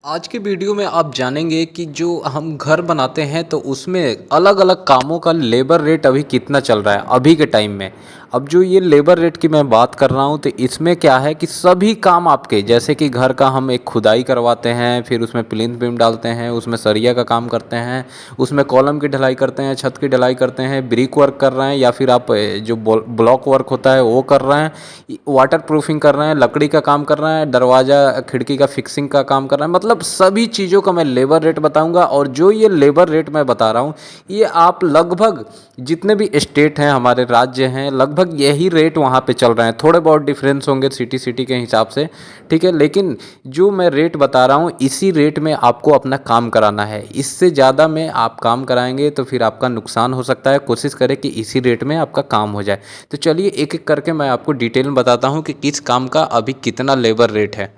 आज के वीडियो में आप जानेंगे कि जो हम घर बनाते हैं तो उसमें अलग अलग कामों का लेबर रेट अभी कितना चल रहा है अभी के टाइम में। अब जो ये लेबर रेट की मैं बात कर रहा हूँ तो इसमें क्या है कि सभी काम आपके जैसे कि घर का हम एक खुदाई करवाते हैं, फिर उसमें प्लिंथ बीम डालते हैं, उसमें सरिया का काम करते हैं, उसमें कॉलम की ढलाई करते हैं, छत की ढलाई करते हैं, ब्रिक वर्क कर रहे हैं या फिर आप जो ब्लॉक वर्क होता है वो कर रहे हैं, वाटर प्रूफिंग कर रहे हैं, लकड़ी का काम कर रहे हैं, दरवाज़ा खिड़की का फिक्सिंग का काम कर रहे हैं। मतलब सभी चीज़ों का मैं लेबर रेट बताऊंगा। और जो ये लेबर रेट मैं बता रहा हूँ ये आप लगभग जितने भी स्टेट हैं हमारे राज्य हैं लगभग यही रेट वहाँ पे चल रहे हैं। थोड़े बहुत डिफरेंस होंगे सिटी सिटी के हिसाब से, ठीक है, लेकिन जो मैं रेट बता रहा हूँ इसी रेट में आपको अपना काम कराना है। इससे ज़्यादा में आप काम कराएंगे तो फिर आपका नुकसान हो सकता है। कोशिश करें कि इसी रेट में आपका काम हो जाए। तो चलिए एक एक करके मैं आपको डिटेल में बताता हूँ कि किस काम का अभी कितना लेबर रेट है।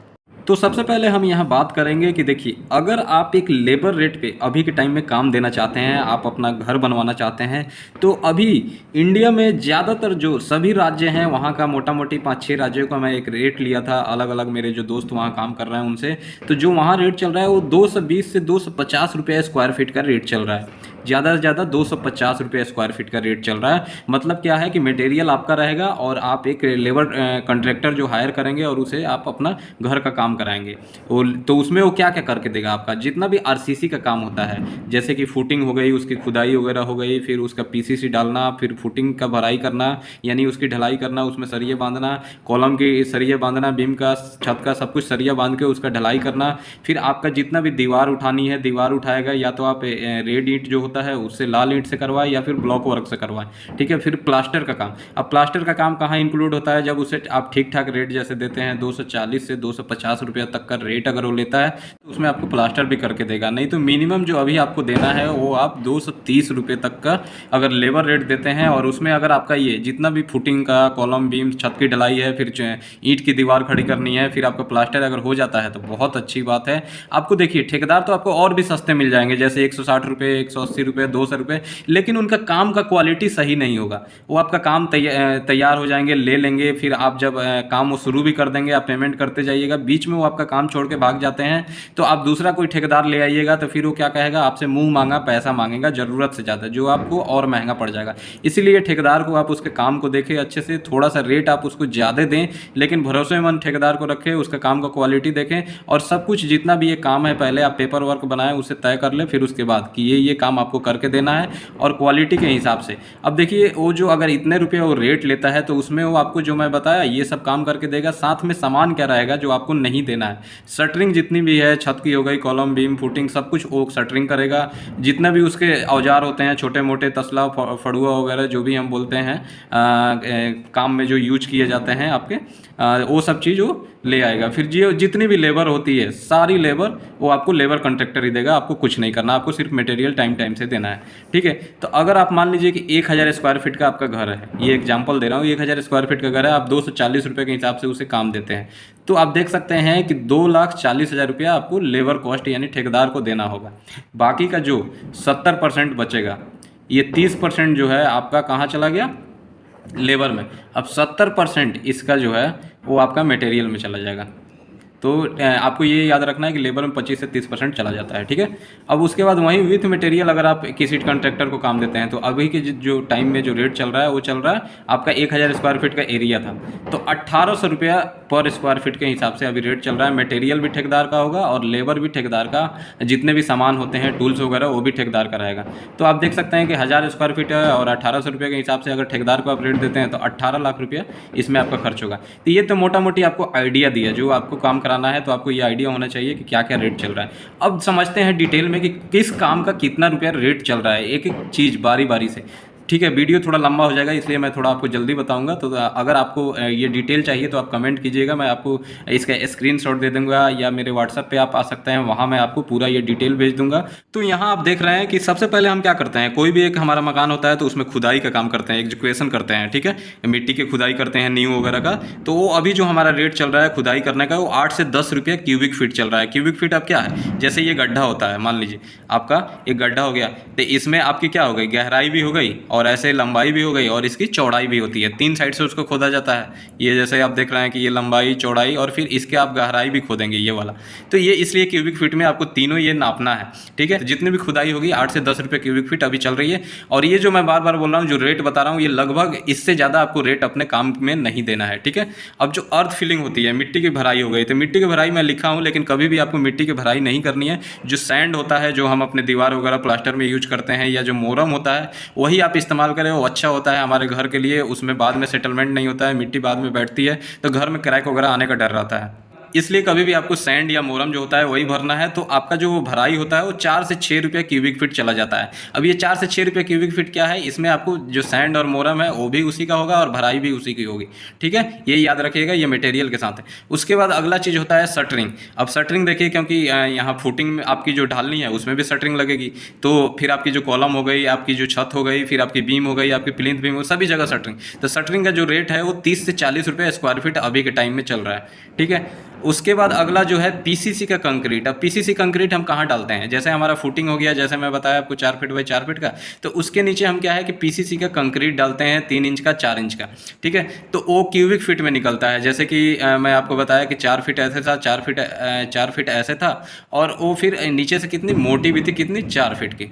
तो सबसे पहले हम यहाँ बात करेंगे कि देखिए, अगर आप एक लेबर रेट पे अभी के टाइम में काम देना चाहते हैं, आप अपना घर बनवाना चाहते हैं, तो अभी इंडिया में ज़्यादातर जो सभी राज्य हैं वहाँ का मोटा मोटी 5-6 राज्यों का मैं एक रेट लिया था अलग अलग, मेरे जो दोस्त वहाँ काम कर रहे हैं उनसे। तो जो वहाँ रेट चल रहा है वो 220 से 250 रुपये स्क्वायर फीट का रेट चल रहा है। ज़्यादा से ज़्यादा 250 रुपये स्क्वायर फीट का रेट चल रहा है। मतलब क्या है कि मटेरियल आपका रहेगा और आप एक लेबर कॉन्ट्रैक्टर जो हायर करेंगे और उसे आप अपना घर का काम कराएंगे। तो उसमें वो क्या क्या करके देगा, आपका जितना भी आरसीसी का काम होता है, जैसे कि फुटिंग हो गई, उसकी खुदाई वगैरह हो गई, फिर उसका पीसीसी डालना, फिर फुटिंग का भराई करना यानी उसकी ढलाई करना, उसमें सरिये बांधना, कॉलम के सरिये बांधना, बीम का, छत का, सब कुछ सरिया बांध के उसका ढलाई करना। फिर आपका जितना भी दीवार उठानी है दीवार उठाएगा, या तो आप रेड ईंट जो होता है उससे लाल ईंट से करवाएं या फिर ब्लॉक वर्क से करवाएं, ठीक है। फिर प्लास्टर का काम, अब प्लास्टर का काम कहाँ इंक्लूड होता है, जब उसे आप ठीक ठाक रेट जैसे देते हैं 240 से 250 रुपया तक का रेट अगर वो लेता है तो उसमें आपको प्लास्टर भी करके देगा। नहीं तो मिनिमम जो अभी आपको देना है वो आप 230 रुपये तक का अगर लेबर रेट देते हैं। और उसमें अगर आपका ये जितना भी फुटिंग का, कॉलम बीम, छत की ढलाई है, फिर ईंट की दीवार खड़ी करनी है, फिर आपका प्लास्टर अगर हो जाता है तो बहुत अच्छी बात है। आपको देखिए ठेकेदार तो आपको और भी सस्ते मिल जाएंगे, जैसे 160 रुपये, 180 रुपये, 200 रुपये, लेकिन उनका काम का क्वालिटी सही नहीं होगा। वो आपका काम तैयार हो जाएंगे, ले लेंगे, फिर आप जब काम वो शुरू भी कर देंगे, आप पेमेंट करते जाइएगा, बीच में वो आपका काम छोड़ के भाग जाते हैं, तो आप दूसरा कोई ठेकेदार ले आइएगा तो फिर वो क्या कहेगा, आपसे मुंह मांगा पैसा मांगेगा ज़रूरत से ज़्यादा, जो आपको और महंगा पड़ जाएगा। इसीलिए ठेकेदार को आप उसके काम को देखें अच्छे से, थोड़ा सा रेट आप उसको ज़्यादा दें, लेकिन भरोसेमंद ठेकेदार को रखें, उसका काम का क्वालिटी देखें, और सब कुछ जितना भी ये काम है पहले आप पेपर वर्क बनाएं, उसे तय कर लें, फिर उसके बाद कि ये काम आपको करके देना है और क्वालिटी के हिसाब से। अब देखिए वो जो अगर इतने रुपये वो रेट लेता है तो उसमें वो आपको जो मैं बताया ये सब काम करके देगा, साथ में सामान क्या रहेगा जो आपको नहीं देना है। शटरिंग जितनी भी है, छत की हो गई, कॉलम बीम, फुटिंग, सब कुछ वो शटरिंग करेगा। जितना भी उसके औजार होते हैं छोटे मोटे, तसला, फड़ुआ वगैरह जो भी हम बोलते हैं काम में जो यूज किए जाते हैं आपके, वो सब चीज़ वो ले आएगा। फिर जितनी भी लेबर होती है सारी लेबर वो आपको लेबर कॉन्ट्रैक्टर ही देगा, आपको कुछ नहीं करना, आपको सिर्फ मटेरियल टाइम टाइम से देना है, ठीक है। तो अगर आप मान लीजिए कि 1000 स्क्वायर फीट का आपका घर है, ये एग्जांपल दे रहा हूँ, 1000 स्क्वायर फीट का घर है, आप 240 रुपये के हिसाब से उसे काम देते हैं, तो आप देख सकते हैं कि 2,40,000 रुपया आपको लेबर कॉस्ट यानी ठेकेदार को देना होगा। बाकी का जो 70% बचेगा, ये 30% जो है आपका कहाँ चला गया, लेबर में। अब 70% इसका जो है वो आपका मटेरियल में चला जाएगा। तो आपको ये याद रखना है कि लेबर में 25 से 30% चला जाता है, ठीक है। अब उसके बाद वहीं विथ मटेरियल अगर आप किसी कॉन्ट्रैक्टर को काम देते हैं तो अभी के जो टाइम में जो रेट चल रहा है वो चल रहा है आपका 1000 स्क्वायर फीट का एरिया था तो 1800 रुपया पर स्क्वायर फीट के हिसाब से अभी रेट चल रहा है। मटेरियल भी ठेकेदार का होगा और लेबर भी ठेकेदार का, जितने भी सामान होते हैं टूल्स वगैरह वो भी ठेकेदार का रहेगा। तो आप देख सकते हैं कि 1000 स्क्वायर फीट है और 1800 रुपये के हिसाब से अगर ठेकेदार को आप रेट देते हैं तो 18 लाख रुपया इसमें आपका खर्च होगा। तो ये तो मोटा मोटी आपको आइडिया दिया, जो आपको काम कराना है तो आपको ये आइडिया होना चाहिए कि क्या क्या रेट चल रहा है। अब समझते हैं डिटेल में कि किस काम का कितना रुपया रेट चल रहा है, एक एक चीज़ बारी बारी से, ठीक है। वीडियो थोड़ा लंबा हो जाएगा इसलिए मैं थोड़ा आपको जल्दी बताऊंगा। तो अगर आपको ये डिटेल चाहिए तो आप कमेंट कीजिएगा, मैं आपको इसका स्क्रीनशॉट दे दूंगा, या मेरे व्हाट्सएप पे आप आ सकते हैं, वहाँ मैं आपको पूरा ये डिटेल भेज दूंगा। तो यहाँ आप देख रहे हैं कि सबसे पहले हम क्या करते हैं, कोई भी एक हमारा मकान होता है तो उसमें खुदाई का काम करते हैं, एग्जीक्यूशन करते हैं, ठीक है। मिट्टी की खुदाई करते हैं, नींव वगैरह का। तो वो अभी जो हमारा रेट चल रहा है खुदाई करने का वो 8 से 10 रुपये क्यूबिक फीट चल रहा है। क्यूबिक फीट अब क्या है, जैसे ये गड्ढा होता है, मान लीजिए आपका एक गड्ढा हो गया तो इसमें आपकी क्या हो गई, गहराई भी हो गई और ऐसे लंबाई भी हो गई और इसकी चौड़ाई भी होती है, 3 साइड से उसको खोदा जाता है। ये जैसे आप देख रहे हैं कि ये लंबाई, चौड़ाई और फिर इसके आप गहराई भी खोदेंगे ये वाला। तो ये इसलिए क्यूबिक फीट में आपको तीनों ये नापना है, ठीक है। जितनी भी खुदाई होगी 8 से 10 रुपये क्यूबिक फीट अभी चल रही है। और ये जो मैं बार बार बोल रहा हूँ, जो रेट बता रहा हूँ, ये लगभग इससे ज़्यादा आपको रेट अपने काम में नहीं देना है, ठीक है। अब जो अर्थ फिलिंग होती है, मिट्टी की भराई हो गई, तो मिट्टी की भराई मैं लिखा हूँ, लेकिन कभी भी आपको मिट्टी की भराई नहीं करनी है। जो सैंड होता है, जो हम अपने दीवार वगैरह प्लास्टर में यूज करते हैं, या जो मोरम होता है वही आप इस्तेमाल करें, वो अच्छा होता है हमारे घर के लिए। उसमें बाद में सेटलमेंट नहीं होता है, मिट्टी बाद में बैठती है तो घर में क्रैक वगैरह आने का डर रहता है। इसलिए कभी भी आपको सैंड या मोरम जो होता है वही भरना है। तो आपका जो भराई होता है वो 4 से 6 रुपये क्यूबिक फीट चला जाता है। अब ये 4 से 6 रुपये क्यूबिक फीट क्या है, इसमें आपको जो सैंड और मोरम है वो भी उसी का होगा और भराई भी उसी की होगी, ठीक है। ये याद रखिएगा, ये मटेरियल के साथ है। उसके बाद अगला चीज़ होता है शटरिंग। अब शटरिंग देखिए, क्योंकि यहाँ फुटिंग में आपकी जो ढालनी है उसमें भी शटरिंग लगेगी, तो फिर आपकी जो कॉलम हो गई, आपकी जो छत हो गई, फिर आपकी बीम हो गई, आपकी प्लिंथ बीम हो, सभी जगह शटरिंग। तो शटरिंग का जो रेट है वो 30 से 40 रुपये स्क्वायर फीट अभी के टाइम में चल रहा है, ठीक है। उसके बाद अगला जो है पीसीसी का कंक्रीट। अब पीसीसी कंक्रीट हम कहाँ डालते हैं, जैसे हमारा फुटिंग हो गया, जैसे मैं बताया आपको 4 फीट बाई 4 फीट का, तो उसके नीचे हम क्या है कि पीसीसी का कंक्रीट डालते हैं 3 इंच का, 4 इंच का, ठीक है। तो वो क्यूबिक फीट में निकलता है। जैसे कि मैं आपको बताया कि 4 फीट ऐसे था, 4 फीट ऐसे था, और वो फिर नीचे से कितनी मोटी भी थी, कितनी, 4 फीट की,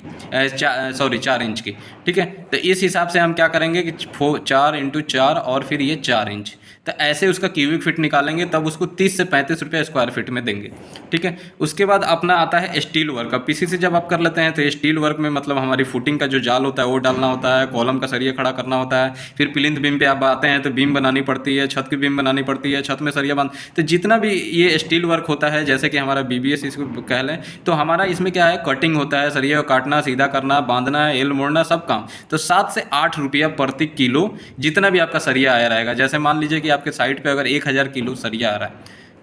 4 इंच की, ठीक है। तो इस हिसाब से हम क्या करेंगे कि 4 इंटू 4 और फिर ये 4 इंच, तो ऐसे उसका क्यूबिक फीट निकालेंगे, तब उसको 30 से 35 रुपये स्क्वायर फीट में देंगे, ठीक है। उसके बाद अपना आता है स्टील वर्क। अब पीसीसी जब आप कर लेते हैं तो स्टील वर्क में मतलब हमारी फुटिंग का जो जाल होता है वो डालना होता है, कॉलम का सरिया खड़ा करना होता है, फिर प्लिंथ बीम पे आप आते हैं तो बीम बनानी पड़ती है, छत की बीम बनानी पड़ती है, छत में सरिया बांध, तो जितना भी ये स्टील वर्क होता है, जैसे कि हमारा बीबीएस इसको कह लें, तो हमारा इसमें क्या है, कटिंग होता है, सरिया को काटना, सीधा करना, बांधना, एल मोड़ना, सब काम। तो 7 से 8 रुपया प्रति किलो जितना भी आपका सरिया आया रहेगा। जैसे मान लीजिए कि आपके साइड पे अगर 1000 किलो सरिया आ रहा है,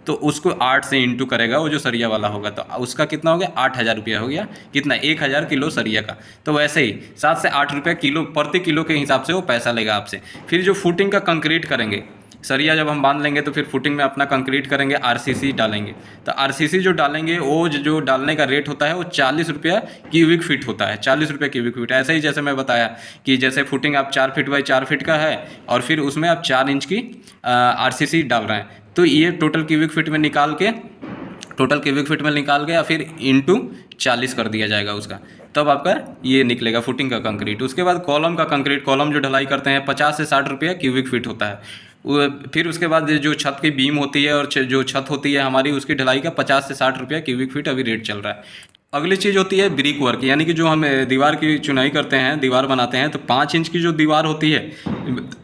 तो उसको 8 से इंटू करेगा वो जो सरिया वाला होगा, तो उसका कितना हो गया, 8000 रुपया हो गया, कितना, 1000 किलो सरिया का। तो वैसे ही 7 से 8 रुपये किलो प्रति किलो के हिसाब से वो पैसा लेगा आपसे। फिर जो फुटिंग का कंक्रीट करेंगे, सरिया जब हम बांध लेंगे तो फिर फुटिंग में अपना कंक्रीट करेंगे, आरसीसी डालेंगे। तो आरसीसी जो डालेंगे, वो जो डालने का रेट होता है वो 40 रुपया क्यूबिक फीट होता है, 40 रुपये क्यूबिक फीट। ऐसे ही जैसे मैं बताया कि जैसे फुटिंग आप 4 फीट बाई 4 फीट का है और फिर उसमें आप 4 इंच की आरसीसी डाल रहे हैं, तो ये टोटल क्यूबिक फीट में निकाल के या फिर इंटू 40 कर दिया जाएगा उसका, तब आपका ये निकलेगा फुटिंग का कंक्रीट। उसके बाद कॉलम का कंक्रीट, कॉलम जो ढलाई करते हैं 50 से 60 रुपये क्यूबिक फीट होता है। फिर उसके बाद जो छत की बीम होती है और जो छत होती है हमारी, उसकी ढलाई का 50 से 60 रुपये क्यूबिक फीट अभी रेट चल रहा है। अगली चीज़ होती है ब्रिक वर्क, यानी कि जो हम दीवार की चुनाई करते हैं, दीवार बनाते हैं, तो 5 इंच की जो दीवार होती है,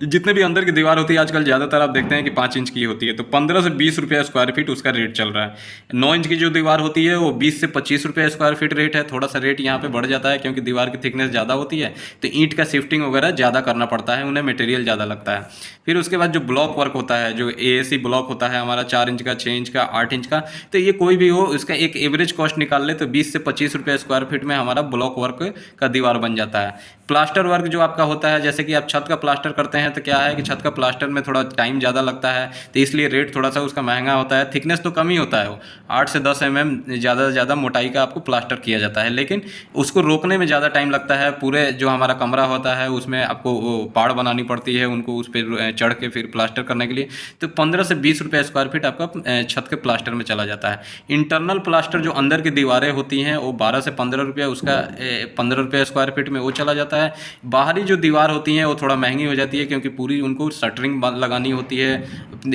जितने भी अंदर की दीवार होती है आजकल ज़्यादातर आप देखते हैं कि 5 इंच की होती है, तो 15 से 20 रुपये स्क्वायर फीट उसका रेट चल रहा है। 9 इंच की जो दीवार होती है वो 20 से 25 रुपये स्क्वायर फीट रेट है। थोड़ा सा रेट यहाँ पे बढ़ जाता है क्योंकि दीवार की थिकनेस ज़्यादा होती है, तो ईंट का शिफ्टिंग वगैरह ज़्यादा करना पड़ता है, उन्हें मटेरियल ज़्यादा लगता है। फिर उसके बाद जो ब्लॉक वर्क होता है, जो एएसी ब्लॉक होता है हमारा 4 इंच का, 6 इंच का, 8 इंच का, तो ये कोई भी हो, इसका एक एवरेज कॉस्ट निकाल ले तो 20 से 25 रुपये स्क्वायर फीट में हमारा ब्लॉक वर्क का दीवार बन जाता है। प्लास्टर वर्क जो आपका होता है, जैसे कि आप छत का प्लास्टर करते हैं, तो क्या है कि छत का प्लास्टर में थोड़ा टाइम ज़्यादा लगता है, तो इसलिए रेट थोड़ा सा उसका महंगा होता है। थिकनेस तो कम ही होता है, वो 8 से 10 mm ज़्यादा से ज़्यादा मोटाई का आपको प्लास्टर किया जाता है, लेकिन उसको रोकने में ज़्यादा टाइम लगता है। पूरे जो हमारा कमरा होता है उसमें आपको वो पाड़ बनानी पड़ती है, उनको उस पर चढ़ के फिर प्लास्टर करने के लिए, तो 15 से 20 रुपये स्क्वायर फीट आपका छत के प्लास्टर में चला जाता है। इंटरनल प्लास्टर जो अंदर की दीवारें होती हैं वो 12 से 15 रुपये, उसका 15 रुपये स्क्वायर फीट में वो चला जाता है। बाहरी जो दीवार होती हैं वो थोड़ा महंगी हो जाती है क्योंकि पूरी उनको शटरिंग लगानी होती है,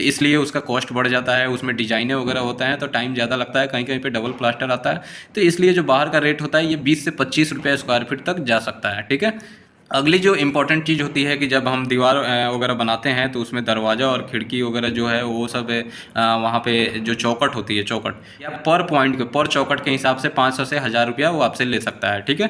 इसलिए उसका कॉस्ट बढ़ जाता है, उसमें डिजाइने वगैरह होता है तो टाइम ज़्यादा लगता है, कहीं कहीं पे डबल प्लास्टर आता है, तो इसलिए जो बाहर का रेट होता है ये 20 से 25 रुपये स्क्वायर फीट तक जा सकता है, ठीक है। अगली जो इम्पोर्टेंट चीज़ होती है कि जब हम दीवार वगैरह बनाते हैं तो उसमें दरवाज़ा और खिड़की वगैरह जो है वो सब वहाँ पे जो चौकट होती है, चौकट या पर पॉइंट के पर चौकट के हिसाब से 500 से 1000 रुपया वो आपसे ले सकता है, ठीक है।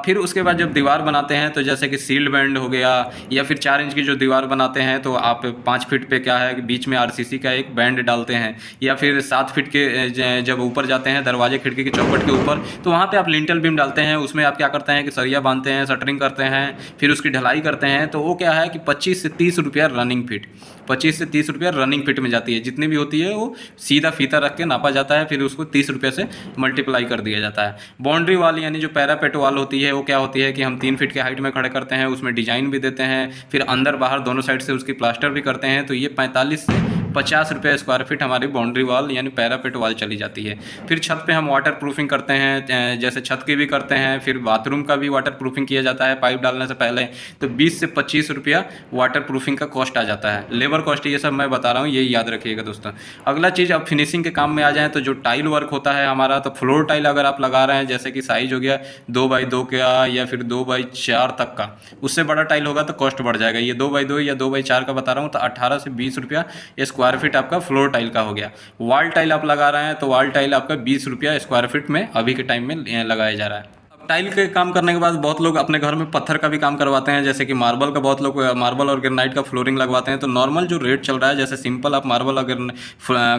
फिर उसके बाद जब दीवार बनाते हैं तो जैसे कि सील्ड बैंड हो गया, या फिर 4 इंच की जो दीवार बनाते हैं तो आप 5 फीट पे क्या है कि बीच में आरसीसी का एक बैंड डालते हैं, या फिर 7 फीट के जब ऊपर जाते हैं दरवाजे खिड़की के चौकट के ऊपर, तो वहाँ पर आप लिंटल बीम डालते हैं, उसमें आप क्या करते हैं कि सरिया बांधते हैं, शटरिंग करते हैं, हैं, फिर उसकी ढलाई करते हैं, तो वो क्या है कि 25 से 30 रुपया रनिंग फीट, 25 से 30 रुपया रनिंग फीट में जाती है। जितनी भी होती है वो सीधा फीता रख के नापा जाता है, फिर उसको 30 रुपये से मल्टीप्लाई कर दिया जाता है। बाउंड्री वाल यानी जो पैरापेट वाल होती है वो क्या होती है कि हम 3 फीट के हाइट में खड़े करते हैं, उसमें डिजाइन भी देते हैं, फिर अंदर बाहर दोनों साइड से उसकी प्लास्टर भी करते हैं। तो ये 45 से 50 रुपये स्क्वायर फीट हमारी बाउंड्री वाल यानी पैरापेट वाल चली जाती है। फिर छत पे हम वाटर प्रूफिंग करते हैं, जैसे छत की भी करते हैं, फिर बाथरूम का भी वाटर प्रूफिंग किया जाता है पाइप डालने से पहले। तो 20 से 25 रुपया वाटर प्रूफिंग का कॉस्ट आ जाता है, लेबर कॉस्ट ये सब मैं बता रहा हूँ, ये याद रखिएगा दोस्तों। अगला चीज़, अब फिनिशिंग के काम में आ जाएँ तो जो टाइल वर्क होता है हमारा, तो फ्लोर टाइल अगर आप लगा रहे हैं, जैसे कि साइज हो गया 2x2 का या फिर 2x4 तक का, उससे बड़ा टाइल होगा तो कॉस्ट बढ़ जाएगा। ये 2x2 या 2x4 का बता रहा हूँ, तो 18 से 20 रुपया स्क्वायर फीट आपका फ्लोर टाइल का हो गया। वॉल टाइल आप लगा रहे हैं तो वॉल टाइल आपका 20 रुपया स्क्वायर फीट में अभी के टाइम में लगाया जा रहा है। टाइल के काम करने के बाद बहुत लोग अपने घर में पत्थर का भी काम करवाते हैं, जैसे कि मार्बल का, बहुत लोग मार्बल और ग्रेनाइट का फ्लोरिंग लगवाते हैं। तो नॉर्मल जो रेट चल रहा है, जैसे सिंपल आप मार्बल और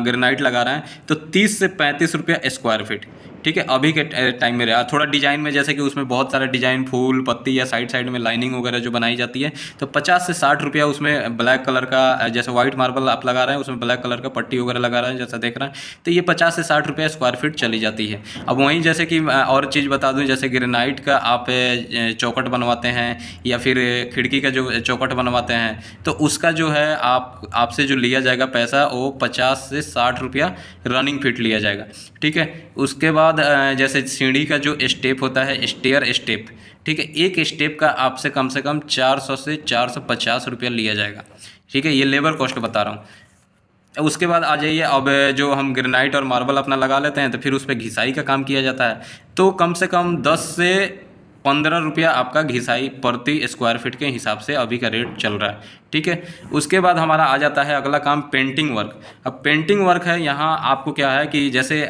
ग्रेनाइट लगा रहे हैं तो 30 से 35 रुपया स्क्वायर फीट, ठीक है, अभी के टाइम में रहा। थोड़ा डिजाइन में, जैसे कि उसमें बहुत सारे डिजाइन, फूल पत्ती या साइड साइड में लाइनिंग वगैरह जो बनाई जाती है, तो 50 से 60 रुपया उसमें ब्लैक कलर का, जैसे वाइट मार्बल आप लगा रहे हैं उसमें ब्लैक कलर का पट्टी वगैरह लगा रहे हैं जैसा देख रहे हैं, तो ये 50 से 60 रुपया स्क्वायर फीट चली जाती है। अब वहीं जैसे कि और चीज़ बता दूं, जैसे ग्रेनाइट का आप चौकट बनवाते हैं या फिर खिड़की का जो चौकट बनवाते हैं, तो उसका जो है आपसे जो लिया जाएगा पैसा वो 50 से 60 रुपया रनिंग फीट लिया जाएगा, ठीक है। उसके बाद जैसे सीढ़ी का जो स्टेप होता है, स्टेयर स्टेप, ठीक है, एक स्टेप का आपसे कम से कम 400 से 450 रुपया लिया जाएगा, ठीक है, ये लेबर कॉस्ट बता रहा हूँ। उसके बाद आ जाइए, अब जो हम ग्रेनाइट और मार्बल अपना लगा लेते हैं तो फिर उस पर घिसाई का काम किया जाता है, तो कम से कम 10 से 15 रुपया आपका घिसाई प्रति स्क्वायर फीट के हिसाब से अभी का रेट चल रहा है, ठीक है। उसके बाद हमारा आ जाता है अगला काम, पेंटिंग वर्क। अब पेंटिंग वर्क है, यहाँ आपको क्या है कि जैसे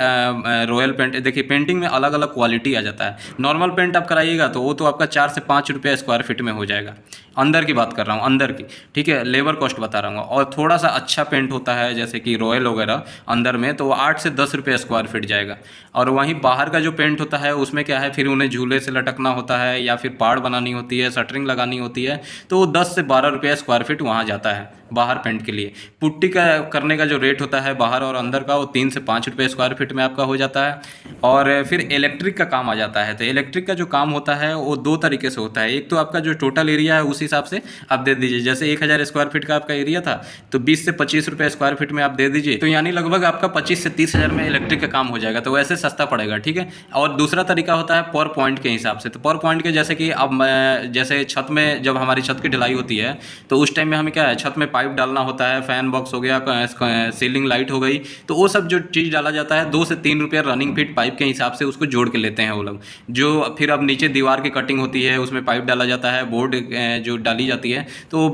रॉयल पेंट, देखिए पेंटिंग में अलग अलग क्वालिटी आ जाता है। नॉर्मल पेंट आप कराइएगा तो वो तो आपका 4 से 5 रुपया स्क्वायर फीट में हो जाएगा, अंदर की बात कर रहा हूँ, अंदर की, ठीक है, लेबर कॉस्ट बता रहा हूँ। और थोड़ा सा अच्छा पेंट होता है जैसे कि रॉयल वगैरह अंदर में, तो वो 8 से 10 रुपये स्क्वायर फीट जाएगा। और वहीं बाहर का जो पेंट होता है उसमें क्या है, फिर उन्हें झूले से लटकना होता है या फिर पाड़ बनानी होती है, शटरिंग लगानी होती है, तो वो 10 से 12 रुपये स्क्वायर फीट वहाँ जाता है बाहर पेंट के लिए। पुट्टी का करने का जो रेट होता है बाहर और अंदर का, वो 3 से 5 रुपये स्क्वायर फीट में आपका हो जाता है। और फिर इलेक्ट्रिक का काम आ जाता है, तो इलेक्ट्रिक का जो काम होता है वो 2 तरीके से होता है। एक तो आपका जो टोटल एरिया है उस हिसाब से आप दे दीजिए, जैसे 1000 स्क्वायर फीट का आपका एरिया था तो 20 से 25 रुपये स्क्वायर फीट में आप दे दीजिए, तो यानी लगभग आपका 25 से 30 हज़ार में इलेक्ट्रिक का काम हो जाएगा, तो वैसे सस्ता पड़ेगा, ठीक है। और दूसरा तरीका होता है पर पॉइंट के हिसाब से। तो पर पॉइंट के जैसे कि अब जैसे छत में, जब हमारी छत की ढलाई होती है तो उस टाइम में हमें क्या है, छत में पाइप डालना होता है, फैन बॉक्स हो गया, सीलिंग लाइट हो गई, तो वो सब जो चीज़ डाला जाता है 2 से 3 रुपया रनिंग फीट पाइप के हिसाब से उसको जोड़ के लेते हैं वो लोग। जो फिर अब नीचे दीवार की कटिंग होती है उसमें पाइप डाला जाता है, बोर्ड जो डाली जाती है, तो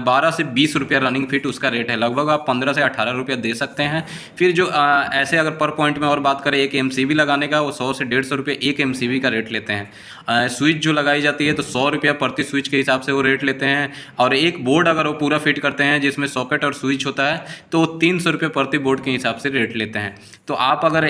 12 से 20 रुपया रनिंग फीट उसका रेट है। लगभग आप 15 से 18 रुपया दे सकते हैं। फिर जो ऐसे अगर पर पॉइंट में और बात करें, एक MCB लगाने का वो 100 से 150 रुपये एक MCB का रेट लेते हैं। स्विच जो लगाई जाती है तो 100 रुपया प्रति स्विच के हिसाब से वो रेट लेते हैं। और एक बोर्ड अगर वो पूरा फिट करते हैं जिसमें सॉकेट और स्विच होता है तो 300 रुपये प्रति बोर्ड के हिसाब से रेट लेते हैं। तो आप अगर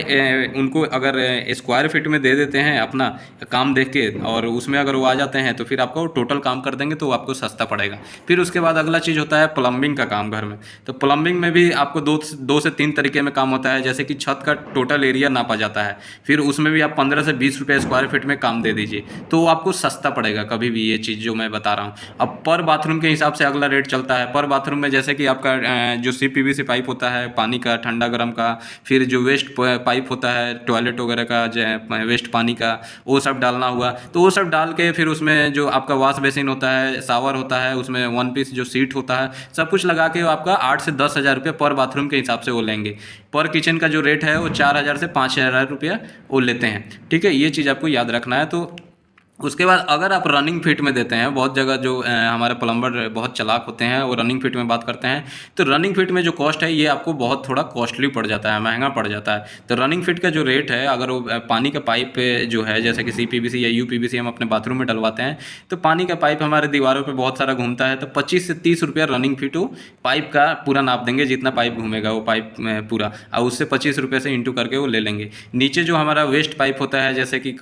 उनको अगर स्क्वायर फीट में दे देते हैं अपना काम देख के, और उसमें अगर वो आ जाते हैं तो फिर आपको टोटल काम कर देंगे तो आपको सस्ता पड़ेगा। फिर उसके बाद अगला चीज़ होता है प्लम्बिंग का काम घर में। तो प्लम्बिंग में भी आपको 2 से 3 तरीके में काम होता है, जैसे कि छत का टोटल एरिया नापा जाता है, फिर उसमें भी आप 15 से 20 रुपये स्क्वायर फीट में काम दे दीजिए तो आपको सस्ता पड़ेगा कभी भी, ये चीज़ जो मैं बता रहा हूँ। अब पर बाथरूम के हिसाब से अगला रेट चलता है। पर बाथरूम में जैसे कि आपका जो CPVC पाइप होता है पानी का, ठंडा गर्म का, फिर जो वेस्ट पाइप होता है टॉयलेट वगैरह का, जो वेस्ट पानी का, वो सब डालना हुआ, तो वो सब डाल के फिर उसमें जो आपका वॉश बेसिन होता है, शावर होता है, उसमें 1 पीस जो सीट होता है, सब कुछ लगा के आपका 8 से 10 हज़ार रुपये पर बाथरूम के हिसाब से वो लेंगे। पर किचन का जो रेट है वो 4000 से 5000 रुपया वो लेते हैं, ठीक है। ये चीज़ आपको याद रखना है। तो उसके बाद अगर आप रनिंग फीट में देते हैं, बहुत जगह जो हमारे प्लम्बर बहुत चालाक होते हैं वो रनिंग फीट में बात करते हैं, तो रनिंग फीट में जो कॉस्ट है ये आपको बहुत थोड़ा कॉस्टली पड़ जाता है, महंगा पड़ जाता है। तो रनिंग फीट का जो रेट है, अगर वो पानी का पाइप जो है जैसे कि CPVC या UPVC हम अपने बाथरूम में डलवाते हैं, तो पानी का पाइप हमारे दीवारों पर बहुत सारा घूमता है, तो 25 से 30 रुपया रनिंग फीट वो पाइप का पूरा नाप देंगे, जितना पाइप घूमेगा वो पाइप पूरा, और उससे 25 रुपये से इंटू करके वो ले लेंगे। नीचे जो हमारा वेस्ट पाइप होता है, जैसे कि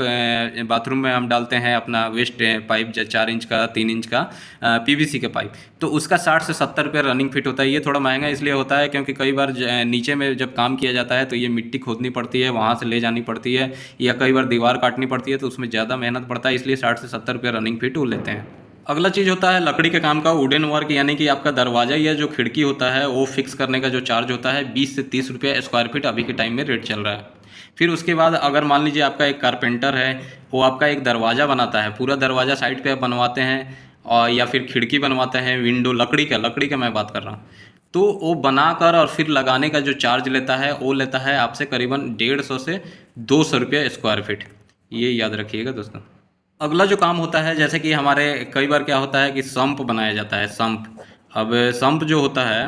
बाथरूम में हम डालते हैं हैं अपना वेस्ट पाइप 4 इंच का 3 इंच का पीवीसी का पाइप, तो उसका 60 से 70 रुपये रनिंग फिट होता है। ये थोड़ा महंगा इसलिए होता है क्योंकि कई बार नीचे में जब काम किया जाता है तो ये मिट्टी खोदनी पड़ती है, वहाँ से ले जानी पड़ती है, या कई बार दीवार काटनी पड़ती है, तो उसमें ज़्यादा मेहनत पड़ता है, इसलिए 60 से 70 रुपये रनिंग फिट वो लेते हैं। अगला चीज़ होता है लकड़ी के काम का वुडन वर्क, यानी कि आपका दरवाज़ा या जो खिड़की होता है वो फिक्स करने का जो चार्ज होता है 20 से 30 रुपये स्क्वायर फीट अभी के टाइम में रेट चल रहा है। फिर उसके बाद अगर मान लीजिए आपका एक कारपेंटर है, वो आपका एक दरवाज़ा बनाता है, पूरा दरवाज़ा साइड पे आप बनवाते हैं, और या फिर खिड़की बनवाते हैं, विंडो लकड़ी का मैं बात कर रहा हूँ, तो वो बनाकर और फिर लगाने का जो चार्ज लेता है वो लेता है आपसे करीबन 150 से 200 रुपये स्क्वायर फीट, ये याद रखिएगा दोस्तों। अगला जो काम होता है, जैसे कि हमारे कई बार क्या होता है कि संप बनाया जाता है, संप। अब संप जो होता है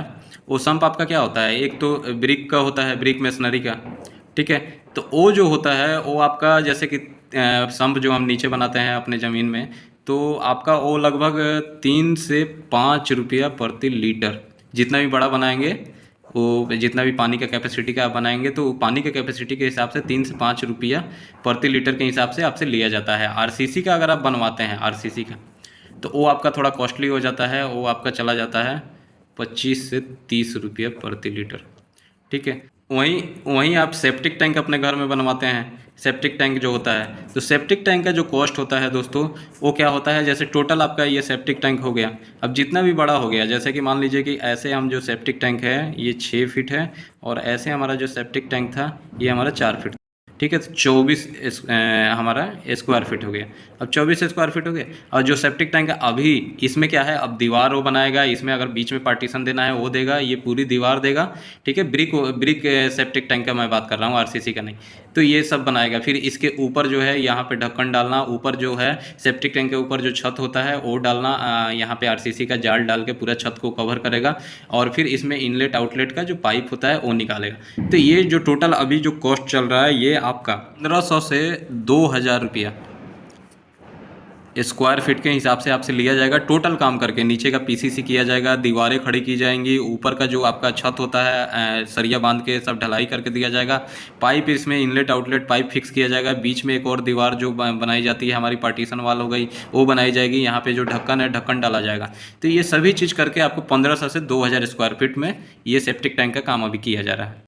वो संप आपका क्या होता है, एक तो ब्रिक का होता है, ब्रिक मेसनरी का, ठीक है। तो वो जो होता है वो आपका जैसे कि संप जो हम नीचे बनाते हैं अपने ज़मीन में, तो आपका वो लगभग 3 से 5 रुपया प्रति लीटर, जितना भी बड़ा बनाएंगे वो, जितना भी पानी का कैपेसिटी का आप बनाएंगे तो पानी के कैपेसिटी के हिसाब से 3 से 5 रुपया प्रति लीटर के हिसाब से आपसे लिया जाता है। आरसीसी का अगर आप बनवाते हैं, आरसीसी का, तो वो आपका थोड़ा कॉस्टली हो जाता है, वो आपका चला जाता है 25 से 30 रुपया प्रति लीटर, ठीक है। वहीं वहीं आप सेप्टिक टैंक अपने घर में बनवाते हैं, सेप्टिक टैंक जो होता है, तो सेप्टिक टैंक का जो कॉस्ट होता है दोस्तों, वो क्या होता है, जैसे टोटल आपका ये सेप्टिक टैंक हो गया, अब जितना भी बड़ा हो गया, जैसे कि मान लीजिए कि ऐसे हम जो सेप्टिक टैंक है ये 6 फीट है, और ऐसे हमारा जो सेप्टिक टैंक था ये हमारा 4 फीट, ठीक है। तो 24 हमारा स्क्वायर फीट हो गया। अब 24 स्क्वायर फीट हो गया, और जो सेप्टिक टैंक है अभी इसमें क्या है, अब दीवार वो बनाएगा, इसमें अगर बीच में पार्टीशन देना है वो देगा, ये पूरी दीवार देगा, ठीक है। ब्रिक सेप्टिक टैंक का मैं बात कर रहा हूँ, आरसीसी का नहीं। तो ये सब बनाएगा, फिर इसके ऊपर जो है यहाँ पे ढक्कन डालना, ऊपर जो है सेप्टिक टैंक के ऊपर जो छत होता है वो डालना, यहाँ पे आरसीसी का जाल डाल के पूरा छत को कवर करेगा, और फिर इसमें इनलेट आउटलेट का जो पाइप होता है वो निकालेगा। तो ये जो टोटल अभी जो कॉस्ट चल रहा है ये आपका 1500 से 2000 रुपया स्क्वायर फीट के हिसाब से आपसे लिया जाएगा, टोटल काम करके। नीचे का पीसीसी किया जाएगा, दीवारें खड़ी की जाएंगी, ऊपर का जो आपका छत होता है सरिया बांध के सब ढलाई करके दिया जाएगा, पाइप इसमें इनलेट आउटलेट पाइप फिक्स किया जाएगा, बीच में एक और दीवार जो बनाई जाती है हमारी पार्टीशन वाल हो गई वो बनाई जाएगी, यहाँ पे जो ढक्कन है ढक्कन डाला जाएगा। तो ये सभी चीज़ करके आपको 1500 से 2000 स्क्वायर फीट में ये सेप्टिक टैंक का काम अभी किया जा रहा है।